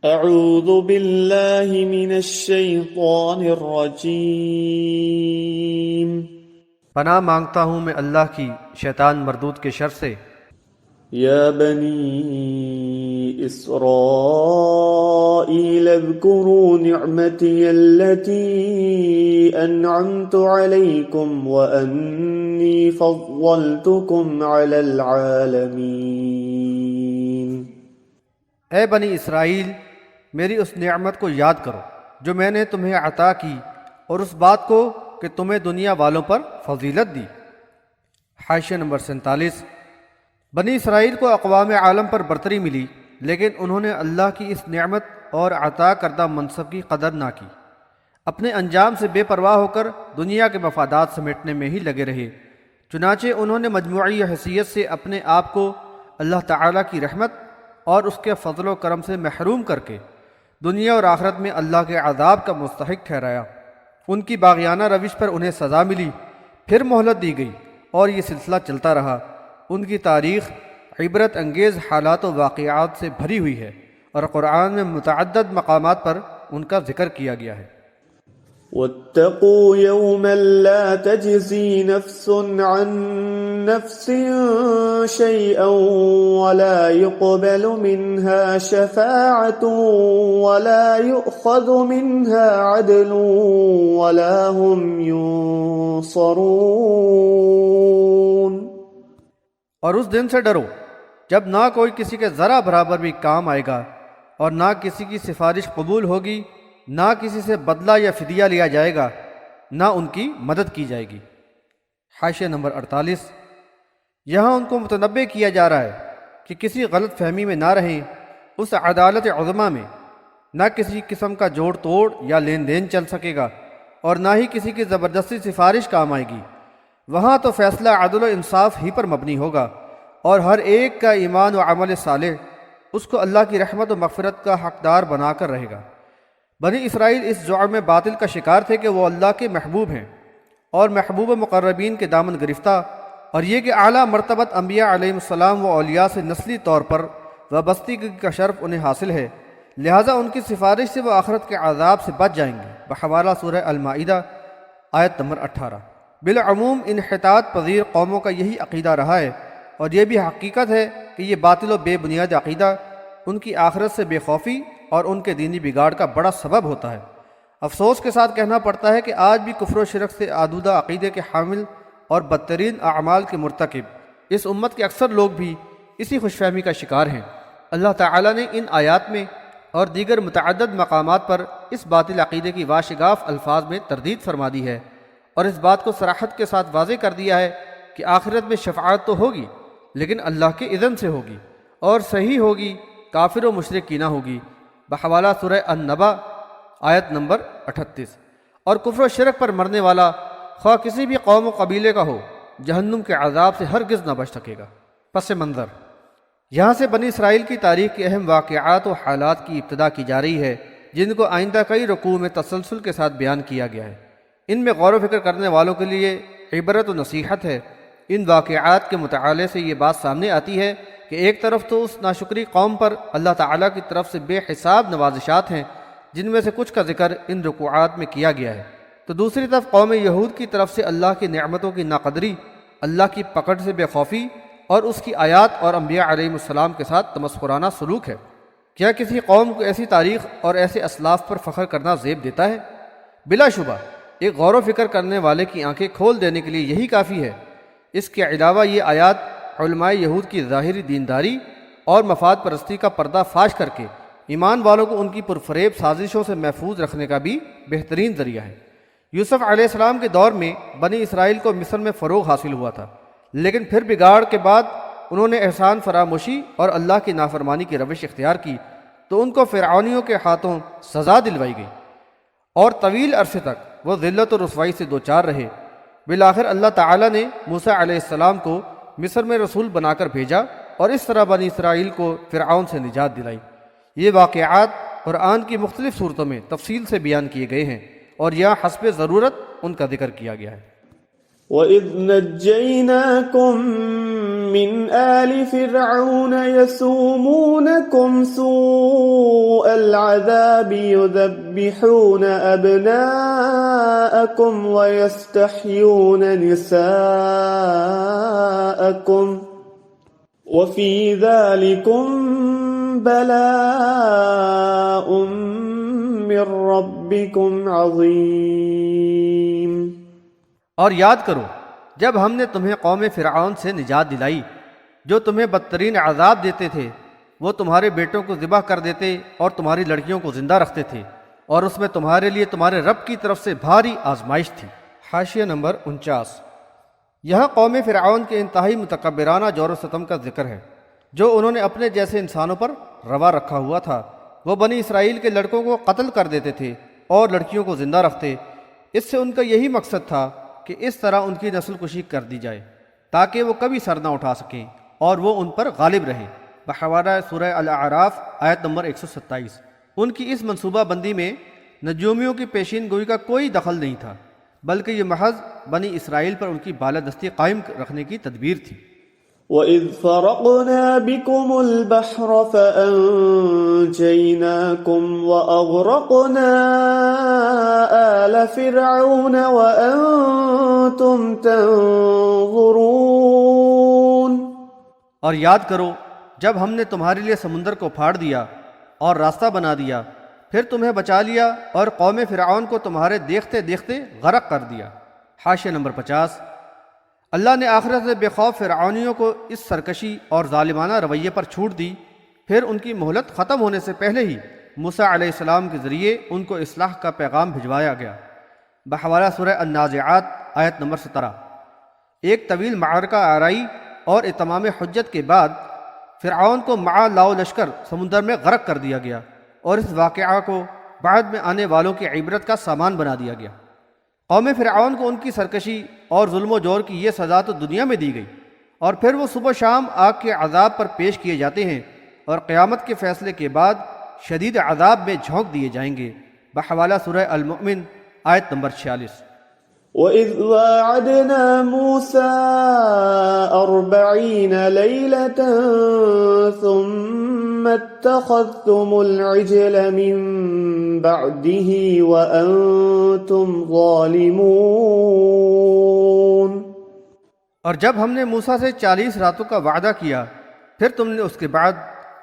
اعوذ باللہ من الشیطان الرجیم۔ پناہ مانگتا ہوں میں اللہ کی شیطان مردود کے شر سے۔ یا بنی اسرائیل اذکروا نعمتی التي انعمت علیکم وانی فضلتکم علی العالمین۔ اے بنی اسرائیل، میری اس نعمت کو یاد کرو جو میں نے تمہیں عطا کی، اور اس بات کو کہ تمہیں دنیا والوں پر فضیلت دی۔ حاشیہ نمبر 47۔ بنی اسرائیل کو اقوام عالم پر برتری ملی، لیکن انہوں نے اللہ کی اس نعمت اور عطا کردہ منصب کی قدر نہ کی، اپنے انجام سے بے پرواہ ہو کر دنیا کے مفادات سمیٹنے میں ہی لگے رہے۔ چنانچہ انہوں نے مجموعی حیثیت سے اپنے آپ کو اللہ تعالیٰ کی رحمت اور اس کے فضل و کرم سے محروم کر کے دنیا اور آخرت میں اللہ کے عذاب کا مستحق ٹھہرایا۔ ان کی باغیانہ روش پر انہیں سزا ملی، پھر مہلت دی گئی، اور یہ سلسلہ چلتا رہا۔ ان کی تاریخ عبرت انگیز حالات و واقعات سے بھری ہوئی ہے، اور قرآن میں متعدد مقامات پر ان کا ذکر کیا گیا ہے۔ واتقوا يوما لا تجزي نفس عن نفس شيئا ولا يقبل منها شفاعة ولا يؤخذ منها عدل ولا هم ينصرون۔ اور اس دن سے ڈرو جب نہ کوئی کسی کے ذرا برابر بھی کام آئے گا، اور نہ کسی کی سفارش قبول ہوگی، نہ کسی سے بدلہ یا فدیہ لیا جائے گا، نہ ان کی مدد کی جائے گی۔ حاشیہ نمبر 48۔ یہاں ان کو متنبہ کیا جا رہا ہے کہ کسی غلط فہمی میں نہ رہیں۔ اس عدالت عظمیٰ میں نہ کسی قسم کا جوڑ توڑ یا لین دین چل سکے گا، اور نہ ہی کسی کی زبردستی سفارش کام آئے گی۔ وہاں تو فیصلہ عدل و انصاف ہی پر مبنی ہوگا، اور ہر ایک کا ایمان و عمل صالح اس کو اللہ کی رحمت و مغفرت کا حقدار بنا کر رہے گا۔ بنی اسرائیل اس زعم باطل کا شکار تھے کہ وہ اللہ کے محبوب ہیں اور محبوب مقربین کے دامن گرفتہ، اور یہ کہ اعلیٰ مرتبت انبیاء علیہ السلام و اولیاء سے نسلی طور پر وابستگی کا شرف انہیں حاصل ہے، لہٰذا ان کی سفارش سے وہ آخرت کے عذاب سے بچ جائیں گے۔ بحوالہ سورہ المائدہ آیت نمبر 18۔ بالعموم انحطاط پذیر قوموں کا یہی عقیدہ رہا ہے، اور یہ بھی حقیقت ہے کہ یہ باطل و بے بنیاد عقیدہ ان کی آخرت سے بے خوفی اور ان کے دینی بگاڑ کا بڑا سبب ہوتا ہے۔ افسوس کے ساتھ کہنا پڑتا ہے کہ آج بھی کفر و شرک سے آلودہ عقیدے کے حامل اور بدترین اعمال کے مرتکب اس امت کے اکثر لوگ بھی اسی خوش فہمی کا شکار ہیں۔ اللہ تعالیٰ نے ان آیات میں اور دیگر متعدد مقامات پر اس باطل عقیدے کی واشگاف الفاظ میں تردید فرما دی ہے، اور اس بات کو صراحت کے ساتھ واضح کر دیا ہے کہ آخرت میں شفاعت تو ہوگی، لیکن اللہ کے اذن سے ہوگی، اور صحیح ہوگی، کافر و مشرک کی نہ ہوگی۔ بحوالہ سورہ النبا آیت نمبر 38۔ اور کفر و شرک پر مرنے والا خواہ کسی بھی قوم و قبیلے کا ہو، جہنم کے عذاب سے ہرگز نہ بچ سکے گا۔ پس منظر، یہاں سے بنی اسرائیل کی تاریخ کے اہم واقعات و حالات کی ابتدا کی جا رہی ہے، جن کو آئندہ کئی رکوع میں تسلسل کے ساتھ بیان کیا گیا ہے۔ ان میں غور و فکر کرنے والوں کے لیے عبرت و نصیحت ہے۔ ان واقعات کے مطالعے سے یہ بات سامنے آتی ہے کہ ایک طرف تو اس ناشکری قوم پر اللہ تعالیٰ کی طرف سے بے حساب نوازشات ہیں، جن میں سے کچھ کا ذکر ان رکوعات میں کیا گیا ہے، تو دوسری طرف قوم یہود کی طرف سے اللہ کی نعمتوں کی ناقدری، اللہ کی پکڑ سے بے خوفی، اور اس کی آیات اور انبیاء علیہ السلام کے ساتھ تمسخرانہ سلوک ہے۔ کیا کسی قوم کو ایسی تاریخ اور ایسے اسلاف پر فخر کرنا زیب دیتا ہے؟ بلا شبہ ایک غور و فکر کرنے والے کی آنکھیں کھول دینے کے لیے یہی کافی ہے۔ اس کے علاوہ یہ آیات علماء یہود کی ظاہری دینداری اور مفاد پرستی کا پردہ فاش کر کے ایمان والوں کو ان کی پرفریب سازشوں سے محفوظ رکھنے کا بھی بہترین ذریعہ ہے۔ یوسف علیہ السلام کے دور میں بنی اسرائیل کو مصر میں فروغ حاصل ہوا تھا، لیکن پھر بگاڑ کے بعد انہوں نے احسان فراموشی اور اللہ کی نافرمانی کی روش اختیار کی، تو ان کو فرعونیوں کے ہاتھوں سزا دلوائی گئی، اور طویل عرصے تک وہ ذلت و رسوائی سے دوچار رہے۔ بالآخر اللہ تعالیٰ نے موسیٰ علیہ السلام کو مصر میں رسول بنا کر بھیجا، اور اس طرح بنی اسرائیل کو فرعون سے نجات دلائی۔ یہ واقعات قرآن کی مختلف صورتوں میں تفصیل سے بیان کیے گئے ہیں، اور یہاں حسب ضرورت ان کا ذکر کیا گیا ہے۔ وَإِذْ نَجَّيْنَاكُمْ مِنْ آلِ فِرْعَوْنَ يَسُومُونَكُمْ سُوءَ الْعَذَابِ يُذَبِّحُونَ أَبْنَاءَكُمْ وَيَسْتَحْيُونَ نِسَاءَكُمْ وَفِي ذَلِكُمْ بَلَاءٌ مِّن رَّبِّكُمْ عَظِيمٌ۔ اور یاد کرو جب ہم نے تمہیں قوم فرعون سے نجات دلائی جو تمہیں بدترین عذاب دیتے تھے، وہ تمہارے بیٹوں کو ذبح کر دیتے اور تمہاری لڑکیوں کو زندہ رکھتے تھے، اور اس میں تمہارے لیے تمہارے رب کی طرف سے بھاری آزمائش تھی۔ حاشیہ نمبر 49۔ یہاں قوم فرعون کے انتہائی متکبرانہ جور و ستم کا ذکر ہے جو انہوں نے اپنے جیسے انسانوں پر روا رکھا ہوا تھا۔ وہ بنی اسرائیل کے لڑکوں کو قتل کر دیتے تھے اور لڑکیوں کو زندہ رکھتے۔ اس سے ان کا یہی مقصد تھا کہ اس طرح ان کی نسل کشی کر دی جائے تاکہ وہ کبھی سر نہ اٹھا سکیں اور وہ ان پر غالب رہے۔ بحوالہ سورہ الاعراف آیت نمبر 127۔ ان کی اس منصوبہ بندی میں نجومیوں کی پیشین گوئی کا کوئی دخل نہیں تھا، بلکہ یہ محض بنی اسرائیل پر ان کی بالادستی قائم رکھنے کی تدبیر تھی۔ وَإِذْ فَرَقْنَا بِكُمُ الْبَحْرَ فَأَنْجَيْنَاكُمْ وَأَغْرَقْنَا آلَ فِرْعَوْنَ وَأَنْتُمْ تَنْظُرُونَ۔ اور یاد کرو جب ہم نے تمہارے لیے سمندر کو پھاڑ دیا اور راستہ بنا دیا، پھر تمہیں بچا لیا اور قوم فرعون کو تمہارے دیکھتے دیکھتے غرق کر دیا۔ حاشیہ نمبر 50۔ اللہ نے آخرت سے بے خوف فرعونیوں کو اس سرکشی اور ظالمانہ رویے پر چھوٹ دی، پھر ان کی مہلت ختم ہونے سے پہلے ہی موسیٰ علیہ السلام کے ذریعے ان کو اصلاح کا پیغام بھجوایا گیا۔ بحوالہ سورہ النازعات آیت نمبر 17۔ ایک طویل معرکہ آرائی اور اتمام حجت کے بعد فرعون کو مع لاؤ لشکر سمندر میں غرق کر دیا گیا، اور اس واقعہ کو بعد میں آنے والوں کی عبرت کا سامان بنا دیا گیا۔ قوم فرعون کو ان کی سرکشی اور ظلم و جور کی یہ سزا تو دنیا میں دی گئی، اور پھر وہ صبح شام آگ کے عذاب پر پیش کیے جاتے ہیں، اور قیامت کے فیصلے کے بعد شدید عذاب میں جھونک دیے جائیں گے۔ بحوالہ سورہ المؤمن آیت نمبر 46۔ وَإِذْ وَاعَدْنَا مُوسَىٰ 40 لَيْلَةً ثُمَّ اتَّخَذْتُمُ الْعِجْلَ مِن بَعْدِهِ وَأَنْتُمْ ظَالِمُونَ۔ اور جب ہم نے موسیٰ سے 40 راتوں کا وعدہ کیا، پھر تم نے اس کے بعد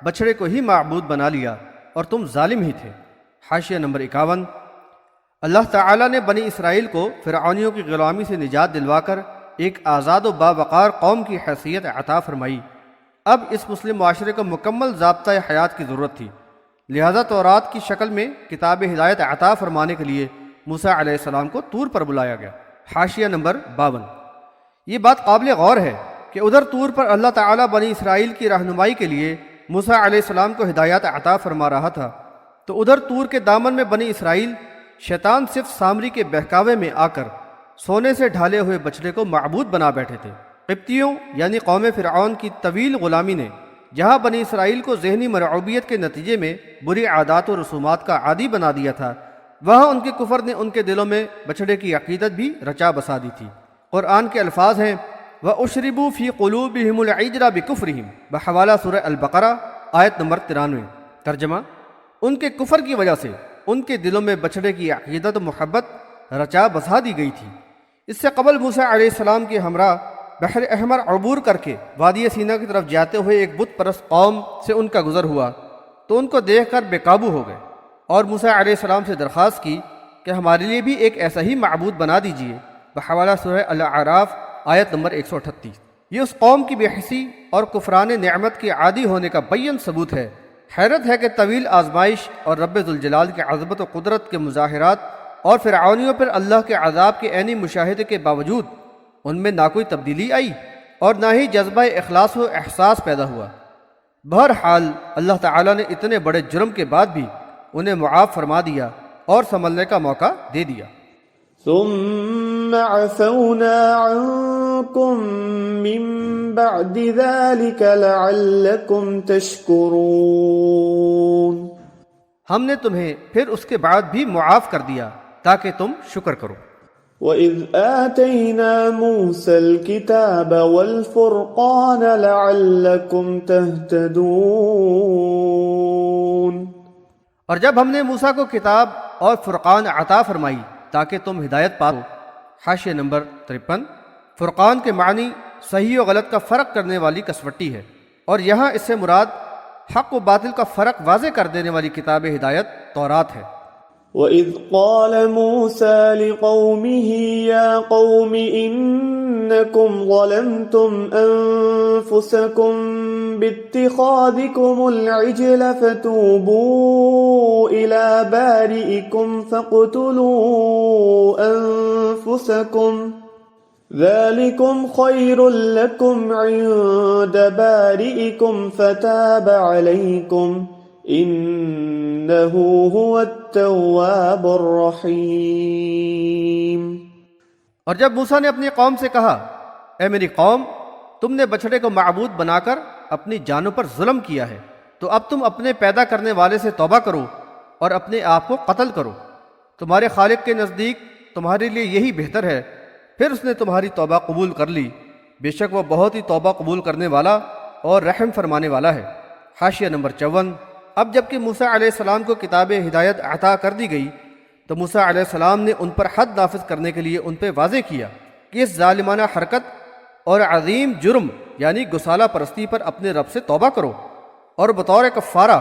بچڑے کو ہی معبود بنا لیا اور تم ظالم ہی تھے۔ حاشیہ نمبر 51۔ اللہ تعالیٰ نے بنی اسرائیل کو فرعونیوں کی غلامی سے نجات دلوا کر ایک آزاد و باوقار قوم کی حیثیت عطا فرمائی۔ اب اس مسلم معاشرے کو مکمل ضابطۂ حیات کی ضرورت تھی، لہذا تورات کی شکل میں کتاب ہدایت عطا فرمانے کے لیے موسیٰ علیہ السلام کو طور پر بلایا گیا۔ حاشیہ نمبر 52۔ یہ بات قابل غور ہے کہ ادھر طور پر اللہ تعالیٰ بنی اسرائیل کی رہنمائی کے لیے موسیٰ علیہ السلام کو ہدایت عطا فرما رہا تھا، تو ادھر طور کے دامن میں بنی اسرائیل شیطان صرف سامری کے بہکاوے میں آ کر سونے سے ڈھالے ہوئے بچڑے کو معبود بنا بیٹھے تھے۔ قبطیوں یعنی قوم فرعون کی طویل غلامی نے جہاں بنی اسرائیل کو ذہنی مرعوبیت کے نتیجے میں بری عادات و رسومات کا عادی بنا دیا تھا، وہاں ان کے کفر نے ان کے دلوں میں بچڑے کی عقیدت بھی رچا بسا دی تھی۔ قرآن کے الفاظ ہیں وَأُشْرِبُوا فِي قُلُوبِهِمُ الْعِجْلَ بِكُفْرِهِمْ۔ بحوالہ سورہ البقرہ آیت نمبر 93۔ ترجمہ: ان کے کفر کی وجہ سے ان کے دلوں میں بچڑے کی عقیدت و محبت رچا بسا دی گئی تھی۔ اس سے قبل موسیٰ علیہ السلام کے ہمراہ بحر احمر عبور کر کے وادی سینا کی طرف جاتے ہوئے ایک بت پرست قوم سے ان کا گزر ہوا تو ان کو دیکھ کر بے قابو ہو گئے، اور موسیٰ علیہ السلام سے درخواست کی کہ ہمارے لیے بھی ایک ایسا ہی معبود بنا دیجیے۔ بحوالہ سورہ الاعراف آیت نمبر 138۔ یہ اس قوم کی بے حسی اور کفران نعمت کے عادی ہونے کا بیان ثبوت ہے۔ حیرت ہے کہ طویل آزمائش اور رب ذوالجلال کے عظمت و قدرت کے مظاہرات اور فرعونیوں پر اللہ کے عذاب کے عینی مشاہدے کے باوجود ان میں نہ کوئی تبدیلی آئی اور نہ ہی جذبہ اخلاص و احساس پیدا ہوا۔ بہرحال اللہ تعالیٰ نے اتنے بڑے جرم کے بعد بھی انہیں معاف فرما دیا اور سنبھلنے کا موقع دے دیا۔ ثم عفونا عنكم من بعد ذلك لعلكم تشكرون۔ ہم نے تمہیں پھر اس کے بعد بھی معاف کر دیا تاکہ تم شکر کرو۔ وَإِذْ آتَيْنَا مُوسَى الْكِتَابَ وَالْفُرْقَانَ لَعَلَّكُمْ تَهْتَدُونَ۔ اور جب ہم نے موسیٰ کو کتاب اور فرقان عطا فرمائی تاکہ تم ہدایت پاؤ۔ حاشیہ نمبر 53۔ فرقان کے معنی صحیح و غلط کا فرق کرنے والی کسوٹی ہے، اور یہاں اس سے مراد حق و باطل کا فرق واضح کر دینے والی کتاب ہدایت تورات ہے۔ وَإِذْ قَالَ مُوسَى لِقَوْمِهِ يَا قَوْمِ إِنَّكُمْ ظَلَمْتُمْ أَنفُسَكُمْ بِاتِّخَاذِكُمُ الْعِجْلَ فَتُوبُوا إِلَى بَارِئِكُمْ فَاقْتُلُوا أَنفُسَكُمْ ذَلِكُمْ خَيْرٌ لَكُمْ عِندَ بَارِئِكُمْ فَتَابَ عَلَيْكُمْ إِنَّهُ هُوَ التَّوَّابُ الرَّحِيمُ۔ اور جب موسیٰ نے اپنی قوم سے کہا، اے میری قوم، تم نے بچڑے کو معبود بنا کر اپنی جانوں پر ظلم کیا ہے، تو اب تم اپنے پیدا کرنے والے سے توبہ کرو اور اپنے آپ کو قتل کرو، تمہارے خالق کے نزدیک تمہارے لیے یہی بہتر ہے۔ پھر اس نے تمہاری توبہ قبول کر لی، بے شک وہ بہت ہی توبہ قبول کرنے والا اور رحم فرمانے والا ہے۔ حاشیہ نمبر 54۔ اب جب کہ موسیٰ علیہ السلام کو کتاب ہدایت عطا کر دی گئی تو موسیٰ علیہ السلام نے ان پر حد نافذ کرنے کے لیے ان پہ واضح کیا کہ اس ظالمانہ حرکت اور عظیم جرم یعنی گسالہ پرستی پر اپنے رب سے توبہ کرو، اور بطور کفارہ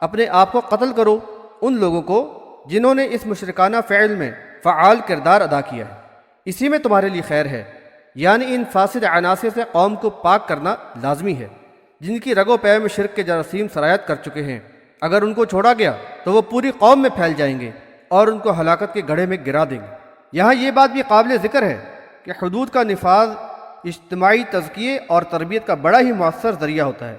اپنے آپ کو قتل کرو ان لوگوں کو جنہوں نے اس مشرکانہ فعل میں فعال کردار ادا کیا ہے، اسی میں تمہارے لیے خیر ہے۔ یعنی ان فاسد عناصر سے قوم کو پاک کرنا لازمی ہے جن کی رگ و پے میں شرک کے جراثیم سرایت کر چکے ہیں۔ اگر ان کو چھوڑا گیا تو وہ پوری قوم میں پھیل جائیں گے اور ان کو ہلاکت کے گڑھے میں گرا دیں گے۔ یہاں یہ بات بھی قابل ذکر ہے کہ حدود کا نفاذ اجتماعی تزکیے اور تربیت کا بڑا ہی مؤثر ذریعہ ہوتا ہے۔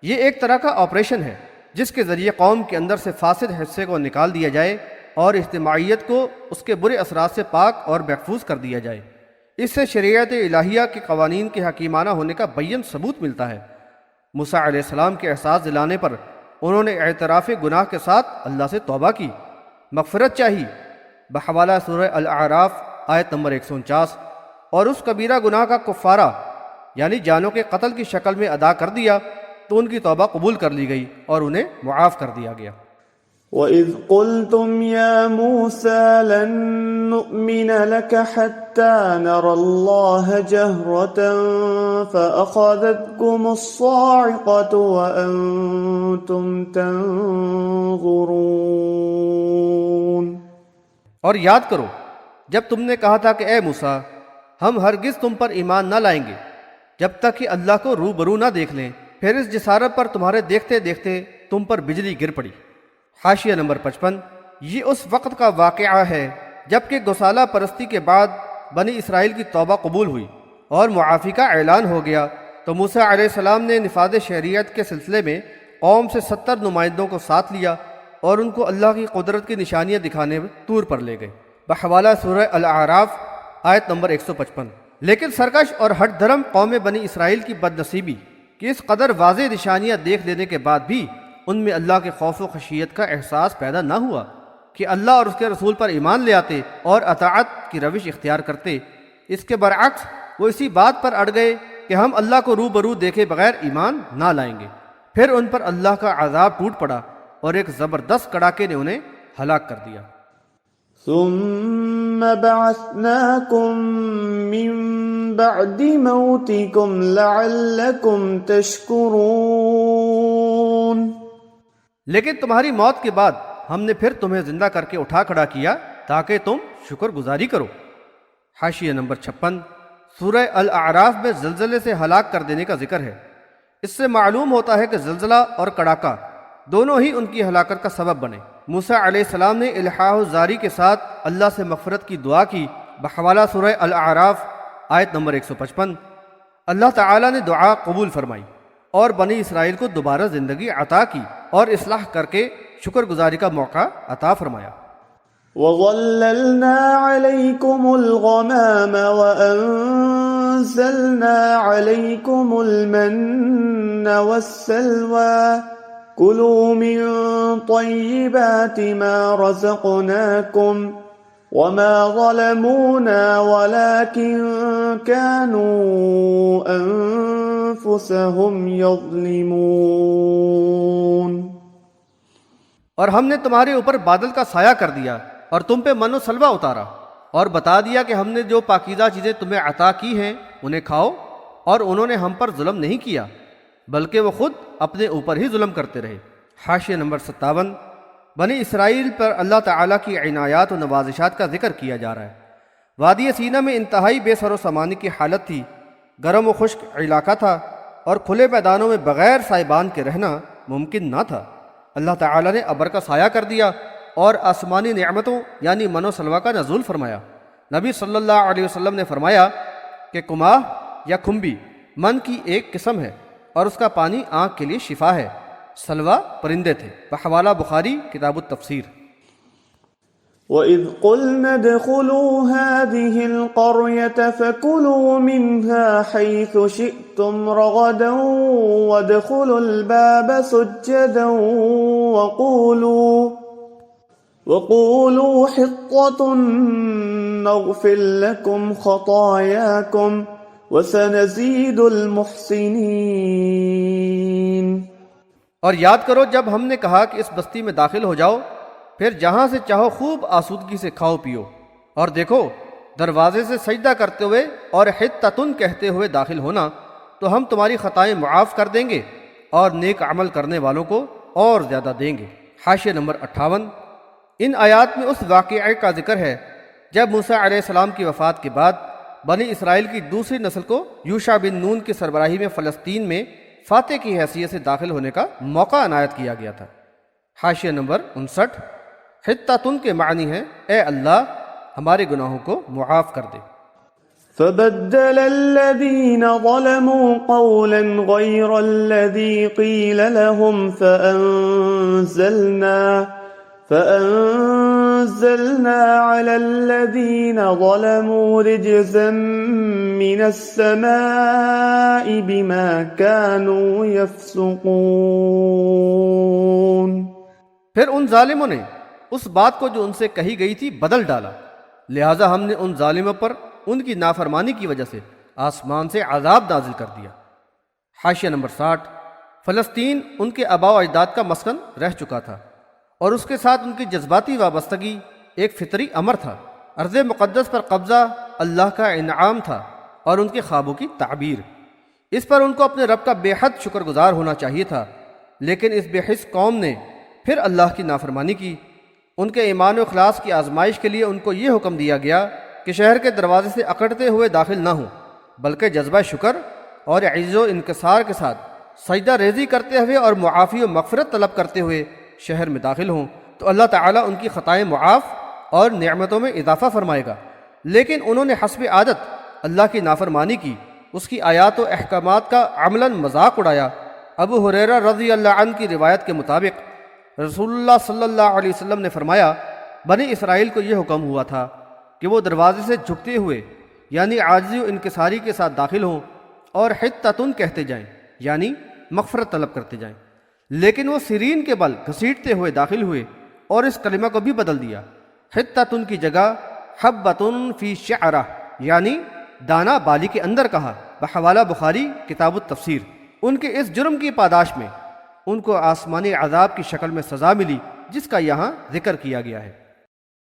یہ ایک طرح کا آپریشن ہے جس کے ذریعے قوم کے اندر سے فاسد حصے کو نکال دیا جائے اور اجتماعیت کو اس کے برے اثرات سے پاک اور محفوظ کر دیا جائے۔ اس سے شریعت الہیہ کے قوانین کے حکیمانہ ہونے کا بیان ثبوت ملتا ہے۔ موسیٰ علیہ السلام کے احساس دلانے پر انہوں نے اعتراف گناہ کے ساتھ اللہ سے توبہ کی، مغفرت چاہی بحوالہ سورہ الاعراف آیت نمبر 149، اور اس کبیرہ گناہ کا کفارہ یعنی جانوں کے قتل کی شکل میں ادا کر دیا تو ان کی توبہ قبول کر لی گئی اور انہیں معاف کر دیا گیا۔ وَإِذْ قُلْتُمْ يَا مُوسَى لَن نُّؤْمِنَ لَكَ حَتَّى نَرَى اللَّهَ جَهْرَةً فَأَخَذَتْكُمُ الصَّاعِقَةُ وَأَنتُمْ تَنظُرُونَ۔ اور یاد کرو جب تم نے کہا تھا کہ اے موسیٰ، ہم ہرگز تم پر ایمان نہ لائیں گے جب تک کہ اللہ کو روبرو نہ دیکھ لیں۔ پھر اس جسارت پر تمہارے دیکھتے دیکھتے تم پر بجلی گر پڑی۔ حاشیہ نمبر 55۔ یہ اس وقت کا واقعہ ہے جب کہ گسالہ پرستی کے بعد بنی اسرائیل کی توبہ قبول ہوئی اور معافی کا اعلان ہو گیا تو موسیٰ علیہ السلام نے نفاذ شریعت کے سلسلے میں قوم سے 70 نمائندوں کو ساتھ لیا اور ان کو اللہ کی قدرت کی نشانیاں دکھانے طور پر لے گئے بحوالہ سورہ الاعراف آیت نمبر 155۔ لیکن سرکش اور ہٹ دھرم قوم بنی اسرائیل کی بد نصیبی کہ اس قدر واضح نشانیاں دیکھ لینے کے بعد بھی ان میں اللہ کے خوف و خشیت کا احساس پیدا نہ ہوا کہ اللہ اور اس کے رسول پر ایمان لے آتے اور اطاعت کی روش اختیار کرتے۔ اس کے برعکس وہ اسی بات پر اڑ گئے کہ ہم اللہ کو روبرو دیکھے بغیر ایمان نہ لائیں گے۔ پھر ان پر اللہ کا عذاب ٹوٹ پڑا اور ایک زبردست کڑاکے نے انہیں ہلاک کر دیا۔ ثم بعثناكم من بعد موتكم لعلكم تشكرون۔ لیکن تمہاری موت کے بعد ہم نے پھر تمہیں زندہ کر کے اٹھا کھڑا کیا تاکہ تم شکر گزاری کرو۔ حاشیہ نمبر 56۔ سورہ الاعراف میں زلزلے سے ہلاک کر دینے کا ذکر ہے۔ اس سے معلوم ہوتا ہے کہ زلزلہ اور کڑاکا دونوں ہی ان کی ہلاکت کا سبب بنے۔ موسیٰ علیہ السلام نے الحاح الزاری کے ساتھ اللہ سے مغفرت کی دعا کی بحوالہ سورہ الاعراف آیت نمبر 155۔ اللہ تعالیٰ نے دعا قبول فرمائی اور بنی اسرائیل کو دوبارہ زندگی عطا کی اور اصلاح کر کے شکر گزاری کا موقع عطا فرمایا۔ وَظَلَّلْنَا عَلَيْكُمُ الْغَمَامَ وَأَنزَلْنَا عَلَيْكُمُ الْمَنَّ وَالسَّلْوَىٰ كُلُوا مِن طَيِّبَاتِ مَا رَزَقْنَاكُمْ وما ظلمونا ولكن كانوا أنفسهم يظلمون. اور ہم نے تمہارے اوپر بادل کا سایہ کر دیا اور تم پہ من و سلوہ اتارا اور بتا دیا کہ ہم نے جو پاکیزہ چیزیں تمہیں عطا کی ہیں انہیں کھاؤ، اور انہوں نے ہم پر ظلم نہیں کیا بلکہ وہ خود اپنے اوپر ہی ظلم کرتے رہے. حاشیہ نمبر 57. بنی اسرائیل پر اللہ تعالیٰ کی عنایات و نوازشات کا ذکر کیا جا رہا ہے. وادی سینا میں انتہائی بے سر و سامانی کی حالت تھی، گرم و خشک علاقہ تھا اور کھلے میدانوں میں بغیر سائبان کے رہنا ممکن نہ تھا. اللہ تعالیٰ نے ابر کا سایہ کر دیا اور آسمانی نعمتوں یعنی من و سلوہ کا نزول فرمایا. نبی صلی اللہ علیہ وسلم نے فرمایا کہ کماہ یا کھمبی من کی ایک قسم ہے اور اس کا پانی آنکھ کے لیے شفا ہے. سلوہ پرندے تھے. بحوالہ بخاری کتاب التفسیر. وَإِذْ قُلْنَا ادْخُلُوا هَٰذِهِ الْقَرْيَةَ فَكُلُوا مِنْهَا حَيْثُ شِئْتُمْ رَغَدًا وَادْخُلُوا الْبَابَ سُجَّدًا وَقُولُوا حِطَّةٌ نَغْفِرْ لَكُمْ خَطَايَاكُمْ وَسَنَزِيدُ الْمُحْسِنِينَ. اور یاد کرو جب ہم نے کہا کہ اس بستی میں داخل ہو جاؤ، پھر جہاں سے چاہو خوب آسودگی سے کھاؤ پیو، اور دیکھو دروازے سے سجدہ کرتے ہوئے اور حطۃ کہتے ہوئے داخل ہونا تو ہم تمہاری خطائیں معاف کر دیں گے اور نیک عمل کرنے والوں کو اور زیادہ دیں گے. حاشیہ نمبر 58. ان آیات میں اس واقعے کا ذکر ہے جب موسیٰ علیہ السلام کی وفات کے بعد بنی اسرائیل کی دوسری نسل کو یوشع بن نون کی سربراہی میں فلسطین میں فاتح کی حیثیت سے داخل ہونے کا موقع عنایت کیا گیا تھا. حاشیہ نمبر 59. حطۃ کے معنی ہے اے اللہ ہمارے گناہوں کو معاف کر دے. فبدل الذين ظلموا قولا غير الذي قيل لهم فأنزلنا على الذين ظلموا رجزا من السماء بما كانوا يفسقون. پھر ان ظالموں نے اس بات کو جو ان سے کہی گئی تھی بدل ڈالا، لہٰذا ہم نے ان ظالموں پر ان کی نافرمانی کی وجہ سے آسمان سے عذاب نازل کر دیا. حاشیہ نمبر 60. فلسطین ان کے آباء و اجداد کا مسکن رہ چکا تھا اور اس کے ساتھ ان کی جذباتی وابستگی ایک فطری امر تھا. ارض مقدس پر قبضہ اللہ کا انعام تھا اور ان کے خوابوں کی تعبیر. اس پر ان کو اپنے رب کا بے حد شکر گزار ہونا چاہیے تھا، لیکن اس بے حس قوم نے پھر اللہ کی نافرمانی کی. ان کے ایمان و اخلاص کی آزمائش کے لیے ان کو یہ حکم دیا گیا کہ شہر کے دروازے سے اکڑتے ہوئے داخل نہ ہوں، بلکہ جذبہ شکر اور عجز و انکسار کے ساتھ سجدہ ریزی کرتے ہوئے اور معافی و مغفرت طلب کرتے ہوئے شہر میں داخل ہوں تو اللہ تعالیٰ ان کی خطائیں معاف اور نعمتوں میں اضافہ فرمائے گا. لیکن انہوں نے حسب عادت اللہ کی نافرمانی کی، اس کی آیات و احکامات کا عملاً مذاق اڑایا. ابو ہریرہ رضی اللہ عنہ کی روایت کے مطابق رسول اللہ صلی اللہ علیہ وسلم نے فرمایا بنی اسرائیل کو یہ حکم ہوا تھا کہ وہ دروازے سے جھکتے ہوئے یعنی عاجزی و انکساری کے ساتھ داخل ہوں اور حطۃ کہتے جائیں یعنی مغفرت طلب کرتے جائیں. لیکن وہ سرین کے بل گھسیٹتے ہوئے داخل ہوئے اور اس کلمہ کو بھی بدل دیا. حطۃ کی جگہ حبۃ فی شعرہ یعنی دانہ بالی کے اندر کہا. بحوالہ بخاری کتاب التفسیر. ان کے اس جرم کی پاداش میں ان کو آسمانی عذاب کی شکل میں سزا ملی جس کا یہاں ذکر کیا گیا ہے.